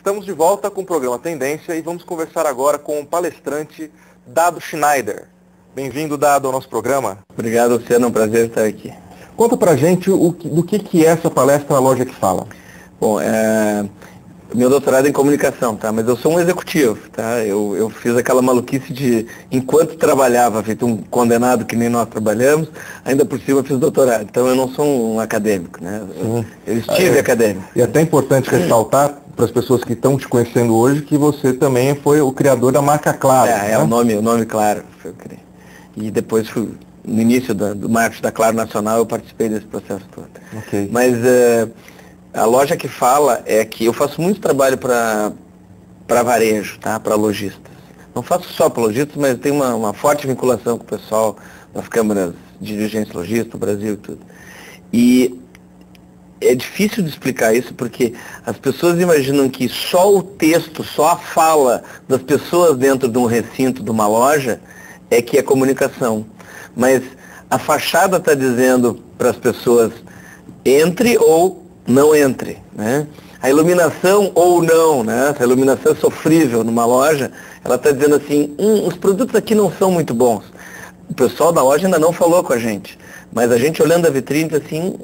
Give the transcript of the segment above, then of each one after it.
Estamos de volta com o programa Tendência e vamos conversar agora com o palestrante Dado Schneider. Bem-vindo, Dado, ao nosso programa. Obrigado, Luciano, é um prazer estar aqui. Conta pra gente do que é essa palestra A Loja que Fala. Bom, meu doutorado é em comunicação, tá? Mas eu sou um executivo, tá? Eu fiz aquela maluquice de, enquanto trabalhava, feito um condenado que nem nós trabalhamos, ainda por cima fiz doutorado. Então eu não sou um acadêmico, né? Eu estive acadêmico. E é até importante ressaltar para as pessoas que estão te conhecendo hoje que você também foi o criador da marca Claro. É o nome Claro. Foi eu criei. E depois no início do marketing da Claro Nacional, eu participei desse processo todo. Okay. Mas a Loja que Fala é que eu faço muito trabalho para varejo, tá? Para lojistas. Não faço só para lojistas, mas tenho uma forte vinculação com o pessoal das câmaras de dirigentes lojistas do Brasil e tudo. E é difícil de explicar isso porque as pessoas imaginam que só o texto, só a fala das pessoas dentro de um recinto, de uma loja, é que é comunicação. Mas a fachada está dizendo para as pessoas entre ou não entre, né? A iluminação ou não, né? Se a iluminação é sofrível numa loja, ela está dizendo assim, os produtos aqui não são muito bons. O pessoal da loja ainda não falou com a gente, mas a gente olhando a vitrine assim,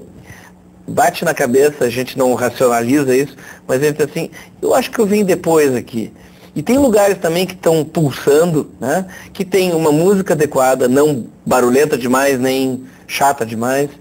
bate na cabeça, a gente não racionaliza isso, mas ele diz assim, eu acho que eu vim depois aqui. E tem lugares também que estão pulsando, né? Que tem uma música adequada, não barulhenta demais, nem chata demais.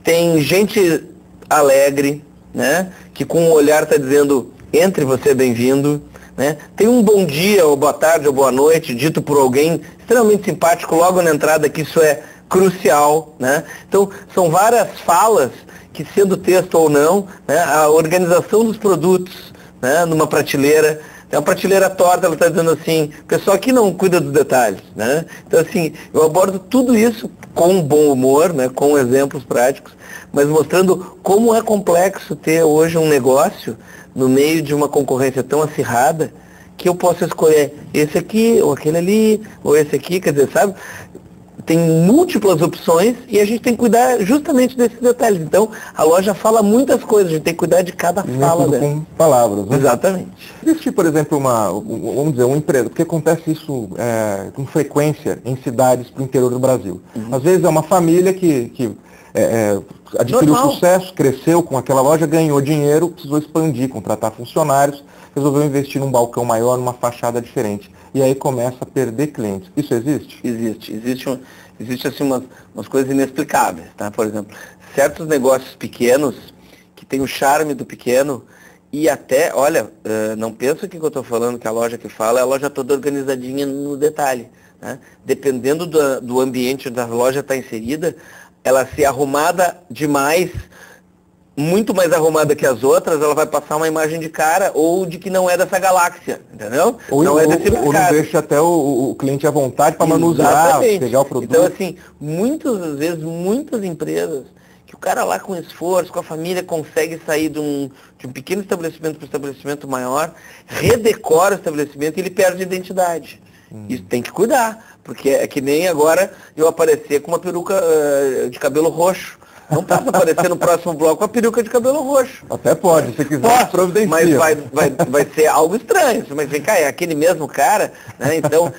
Tem gente alegre, né? Que com o olhar está dizendo, entre, você é bem-vindo, né? Tem um bom dia, ou boa tarde, ou boa noite, dito por alguém extremamente simpático logo na entrada, que isso é crucial, né? Então, são várias falas que, sendo texto ou não, né? A organização dos produtos, né? Numa prateleira, tem uma prateleira torta, ela está dizendo assim, o pessoal aqui não cuida dos detalhes, né? Então, assim, eu abordo tudo isso com bom humor, né? Com exemplos práticos, mas mostrando como é complexo ter hoje um negócio no meio de uma concorrência tão acirrada que eu posso escolher esse aqui, ou aquele ali, ou esse aqui, quer dizer, sabe? Tem múltiplas opções e a gente tem que cuidar justamente desses detalhes. Então, a loja fala muitas coisas, a gente tem que cuidar de cada fala dela. Com palavras, né? Exatamente. Existe, por exemplo, vamos dizer, uma empresa, porque acontece isso com frequência em cidades do interior do Brasil. Às vezes é uma família que adquiriu sucesso, cresceu com aquela loja, ganhou dinheiro, precisou expandir, contratar funcionários, resolveu investir num balcão maior, numa fachada diferente. E aí começa a perder clientes. Isso existe? Existe assim umas coisas inexplicáveis, tá? Por exemplo, certos negócios pequenos, que tem o charme do pequeno, e até, olha, não pensa que eu estou falando que a Loja que Fala é a loja toda organizadinha no detalhe, né? Dependendo do ambiente onde a loja está inserida, ela se arrumada demais, muito mais arrumada que as outras, ela vai passar uma imagem de cara ou de que não é dessa galáxia, entendeu? Ou não deixa até o cliente à vontade para manusear, pegar o produto. Então, assim, muitas vezes, muitas empresas, que o cara lá com esforço, com a família, consegue sair de um pequeno estabelecimento para um estabelecimento maior, redecora o estabelecimento e ele perde a identidade. Isso tem que cuidar, porque é que nem agora eu aparecer com uma peruca de cabelo roxo. Não posso aparecer no próximo bloco com a peruca de cabelo roxo. Até pode, se quiser. Posso, mas vai ser algo estranho. Mas vem cá, é aquele mesmo cara, né? Então,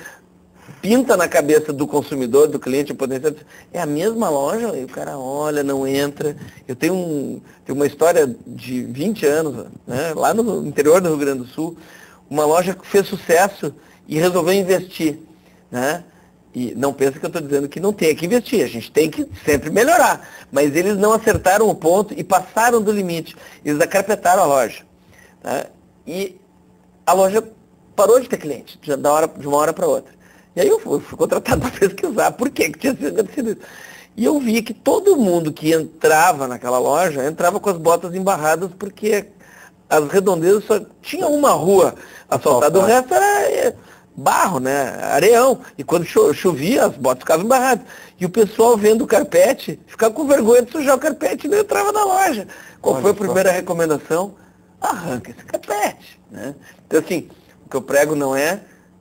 pinta na cabeça do consumidor, do cliente, potencial, é a mesma loja, e o cara olha, não entra. Eu tenho uma história de 20 anos, né? Lá no interior do Rio Grande do Sul, uma loja que fez sucesso e resolveu investir, né? E não pensa que eu estou dizendo que não tem que investir, a gente tem que sempre melhorar. Mas eles não acertaram o ponto e passaram do limite. Eles acarpetaram a loja. Tá? E a loja parou de ter cliente, de uma hora para outra. E aí eu fui contratado para pesquisar por que tinha acontecido isso. E eu vi que todo mundo que entrava naquela loja, entrava com as botas embarradas, porque as redondezas só tinha uma rua asfaltada, o resto era barro, né? Areião. E quando chovia, as botas ficavam embarradas. E o pessoal vendo o carpete, ficava com vergonha de sujar o carpete e não entrava na loja. Qual foi a primeira recomendação? Arranca esse carpete, né? Então, assim, o que eu prego não é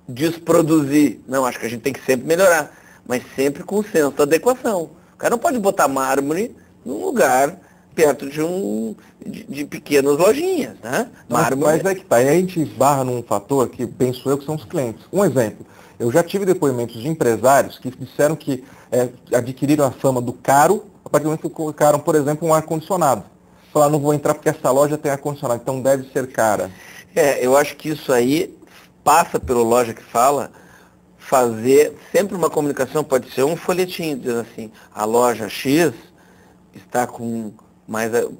desproduzir. Não, acho que a gente tem que sempre melhorar. Mas sempre com o senso da adequação. O cara não pode botar mármore num lugar perto de pequenas lojinhas, né? Mas é que tá, e a gente esbarra num fator que penso eu que são os clientes. Um exemplo, eu já tive depoimentos de empresários que disseram que adquiriram a fama do caro a partir do momento que colocaram, por exemplo, um ar-condicionado. Falaram, não vou entrar porque essa loja tem ar-condicionado, então deve ser cara. Eu acho que isso aí passa pelo Loja que Fala, fazer sempre uma comunicação, pode ser um folhetinho, dizendo assim, a loja X está com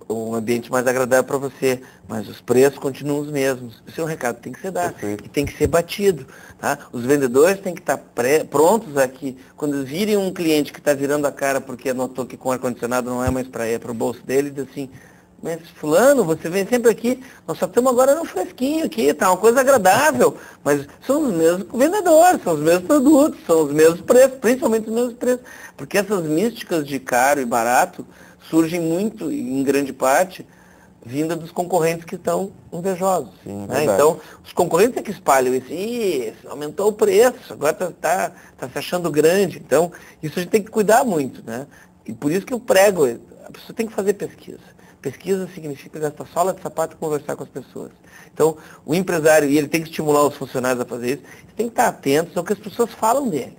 um ambiente mais agradável para você, mas os preços continuam os mesmos. Esse é um recado que tem que ser dado. Perfeito. E tem que ser batido. Tá? Os vendedores têm que estar prontos aqui. Quando virem um cliente que está virando a cara porque notou que com ar-condicionado não é mais para ir para o bolso dele, diz assim, mas fulano, você vem sempre aqui, nós só estamos agora no fresquinho aqui, tá uma coisa agradável, mas são os mesmos vendedores, são os mesmos produtos, são os mesmos preços, principalmente os mesmos preços. Porque essas místicas de caro e barato surgem muito, em grande parte, vinda dos concorrentes que estão invejosos. Sim, né? Então, os concorrentes é que espalham isso. Aumentou o preço, agora tá se achando grande. Então, isso a gente tem que cuidar muito. Né? E por isso que eu prego, a pessoa tem que fazer pesquisa. Pesquisa significa gastar sola de sapato e conversar com as pessoas. Então, o empresário, e ele tem que estimular os funcionários a fazer isso, eles têm que estar atentos ao que as pessoas falam dele.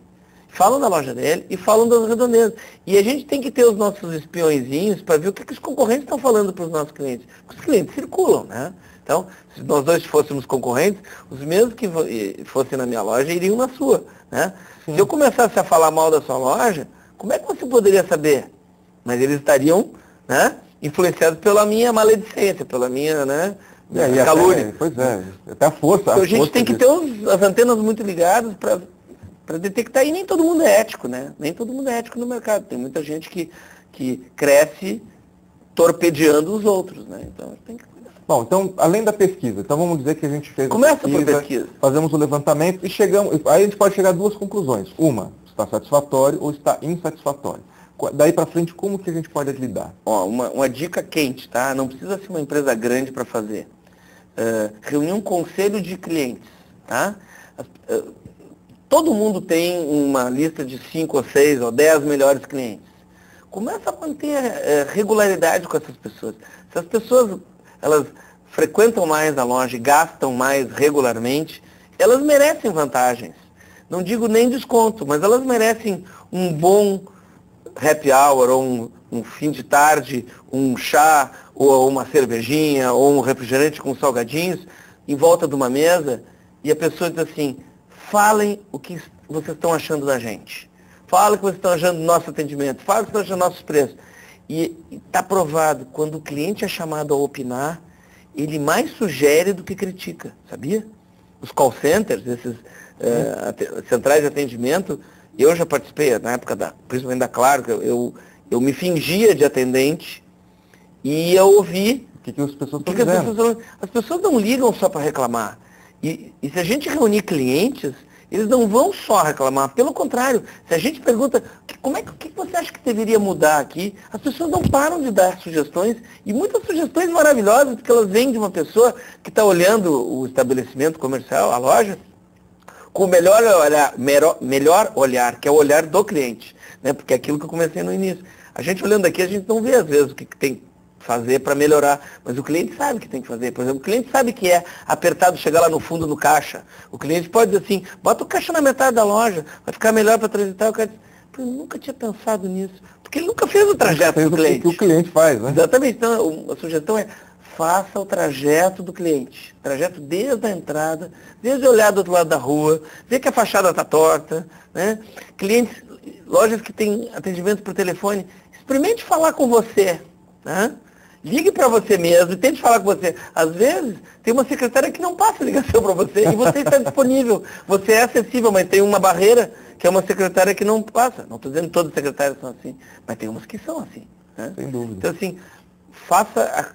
Falam da loja dele e falam das redondezas. E a gente tem que ter os nossos espiõezinhos para ver o que os concorrentes estão falando para os nossos clientes. Porque os clientes circulam, né? Então, se nós dois fôssemos concorrentes, os mesmos que fossem na minha loja iriam na sua, né? Sim. Se eu começasse a falar mal da sua loja, como é que você poderia saber? Mas eles estariam, né, influenciados pela minha maledicência, pela minha, né, calúnia. Pois é, até a força. Então a gente tem que ter as antenas muito ligadas para detectar, e nem todo mundo é ético, né? Nem todo mundo é ético no mercado. Tem muita gente que cresce torpedeando os outros, né? Então tem que cuidar. Bom, então, além da pesquisa, então vamos dizer que a gente fez Começa por pesquisa. Fazemos o levantamento e chegamos, aí a gente pode chegar a duas conclusões. Uma, está satisfatório ou está insatisfatório. Daí para frente, como que a gente pode lidar? Uma dica quente, tá? Não precisa ser uma empresa grande para fazer. Reunir um conselho de clientes, tá? Todo mundo tem uma lista de 5 ou 6 ou 10 melhores clientes. Começa a manter regularidade com essas pessoas. Se as pessoas elas frequentam mais a loja e gastam mais regularmente, elas merecem vantagens. Não digo nem desconto, mas elas merecem um bom happy hour, ou um fim de tarde, um chá, ou uma cervejinha, ou um refrigerante com salgadinhos, em volta de uma mesa, e a pessoa diz assim, falem o que vocês estão achando da gente. Falem o que vocês estão achando do nosso atendimento. Falem o que vocês estão achando dos nossos preços. E está provado, quando o cliente é chamado a opinar, ele mais sugere do que critica, sabia? Os call centers, esses centrais de atendimento, eu já participei, na época, principalmente da Claro, eu me fingia de atendente e eu ouvi o que as pessoas estão dizendo. As pessoas não ligam só para reclamar. E se a gente reunir clientes, eles não vão só reclamar. Pelo contrário, se a gente pergunta, o que você acha que deveria mudar aqui? As pessoas não param de dar sugestões, e muitas sugestões maravilhosas, porque elas vêm de uma pessoa que está olhando o estabelecimento comercial, a loja, com o melhor olhar, que é o olhar do cliente. Né? Porque é aquilo que eu comecei no início. A gente olhando aqui, a gente não vê às vezes o que tem que fazer para melhorar, mas o cliente sabe o que tem que fazer. Por exemplo, o cliente sabe que é apertado chegar lá no fundo no caixa. O cliente pode dizer assim, bota o caixa na metade da loja, vai ficar melhor para transitar. O cara diz, eu nunca tinha pensado nisso, porque ele nunca fez o trajeto do cliente. O que o cliente faz, né? Exatamente. Então, a sugestão é, faça o trajeto do cliente. Trajeto desde a entrada, desde olhar do outro lado da rua, ver que a fachada está torta, né? Clientes, lojas que têm atendimento por telefone, experimente falar com você, né? Ligue para você mesmo e tente falar com você. Às vezes, tem uma secretária que não passa ligação para você e você está disponível. Você é acessível, mas tem uma barreira que é uma secretária que não passa. Não estou dizendo que todas as secretárias são assim, mas tem umas que são assim. Né? Sem dúvida. Então, assim, faça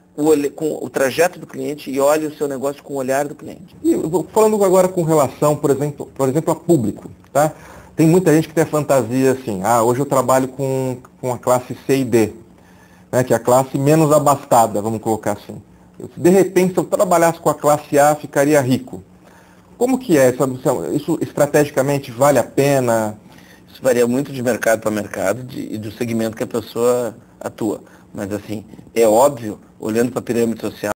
com o trajeto do cliente e olhe o seu negócio com o olhar do cliente. E falando agora com relação, por exemplo, a público, tá? Tem muita gente que tem a fantasia assim, hoje eu trabalho com a classe C e D. Né, que é a classe menos abastada, vamos colocar assim. De repente, se eu trabalhasse com a classe A, ficaria rico. Como que é? Isso estrategicamente vale a pena? Isso varia muito de mercado para mercado e do segmento que a pessoa atua. Mas assim, é óbvio, olhando para a pirâmide social,